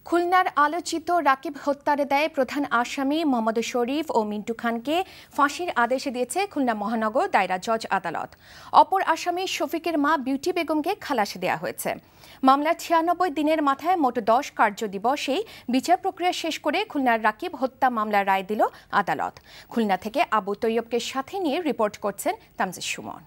খুলনার আলোচিত রাকিব হত্যার দায়ে প্রধান আসামি মোহাম্মদ শরীফ ও মিন্টু খানকে ফাঁসির আদেশ দিয়েছে খুলনা মহানগর দায়রা জজ আদালত। অপর আসামি শফিকের মা বিউটি বেগমকে খালাস দেওয়া হয়েছে। মামলার ৯৬ দিনের মাথায় মোট ১০ কার্যদিবসেই বিচার প্রক্রিয়া শেষ করে খুলনার রাকিব হত্যা মামলার রায় দিল আদালত। খুলনা থেকে আবু তৈয়বকে সাথে নিয়ে রিপোর্ট করছেন তামজিদ সুমন।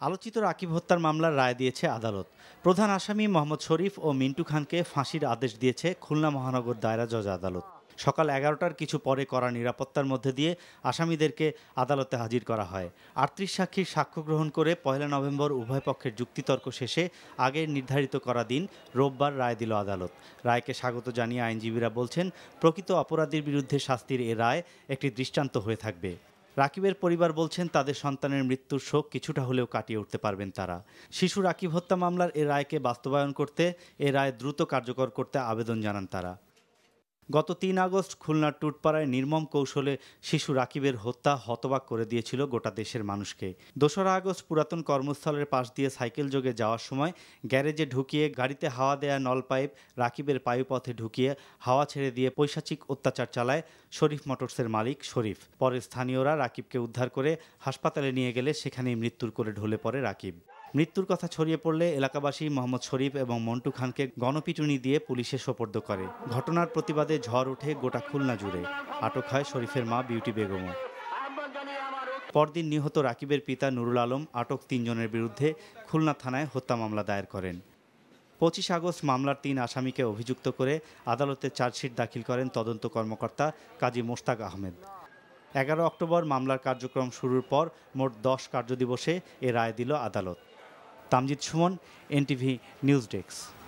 আলোচিত রাকিব হত্যার মামলার রায় দিয়েছে আদালত। প্রধান আসামি মোহাম্মদ শরীফ ও মিন্টু খানকে ফাঁসির আদেশ দিয়েছে খুলনা মহানগর দায়রা জজ আদালত। সকাল ১১টার কিছু পরে করা নিরাপত্তার মধ্যে দিয়ে আসামিদেরকে আদালতে হাজির করা হয়। ৩৮ সাক্ষীর সাক্ষ্য গ্রহণ করে ১ নভেম্বর উভয় পক্ষের যুক্তিতর্ক শেষে আগে নির্ধারিত করা দিন রোববার রায় দিল আদালত। রায়কে স্বাগত জানিয়ে আইনজীবীরা বলছেন, প্রকৃত অপরাধীর বিরুদ্ধে শাস্তির এ রায় একটি দৃষ্টান্ত হয়ে থাকবে। রাকিবের পরিবার বলছেন, তাদের সন্তানের মৃত্যুর শোক কিছুটা হলেও কাটিয়ে উঠতে পারবেন তারা। শিশু রাকিব হত্যা মামলার এ রায়কে বাস্তবায়ন করতে এ রায় দ্রুত কার্যকর করতে আবেদন জানান তারা। গত ৩ আগস্ট খুলনার টুটপাড়ায় নির্মম কৌশলে শিশু রাকিবের হত্যা হতবাক করে দিয়েছিল গোটা দেশের মানুষকে। ২রা আগস্ট পুরাতন কর্মস্থলের পাশ দিয়ে সাইকেল যোগে যাওয়ার সময় গ্যারেজে ঢুকিয়ে গাড়িতে হাওয়া দেয়া নল পাইপ রাকিবের পায়ুপথে ঢুকিয়ে হাওয়া ছেড়ে দিয়ে পৈশাচিক অত্যাচার চালায় শরীফ মোটরসের মালিক শরীফ। পরে স্থানীয়রা রাকিবকে উদ্ধার করে হাসপাতালে নিয়ে গেলে সেখানেই মৃত্যুর কোলে ঢলে পড়ে রাকিব। মৃত্যুর কথা ছড়িয়ে পড়লে এলাকাবাসী মোহাম্মদ শরীফ এবং মন্টু খানকে গণপিটুনি দিয়ে পুলিশে সোপর্দ করে। ঘটনার প্রতিবাদে ঝড় ওঠে গোটা খুলনা জুড়ে। আটক হয় শরীফের মা বিউটি বেগমও। পরদিন নিহত রাকিবের পিতা নুরুল আলম আটক ৩ জনের বিরুদ্ধে খুলনা থানায় হত্যা মামলা দায়ের করেন। ২৫ আগস্ট মামলার ৩ আসামিকে অভিযুক্ত করে আদালতে চার্জশিট দাখিল করেন তদন্ত কর্মকর্তা কাজী মোশতাক আহমেদ। ১১ অক্টোবর মামলার কার্যক্রম শুরুর পর মোট ১০ কার্যদিবসে এ রায় দিল আদালত। Tamjid Suman, NTV news desk.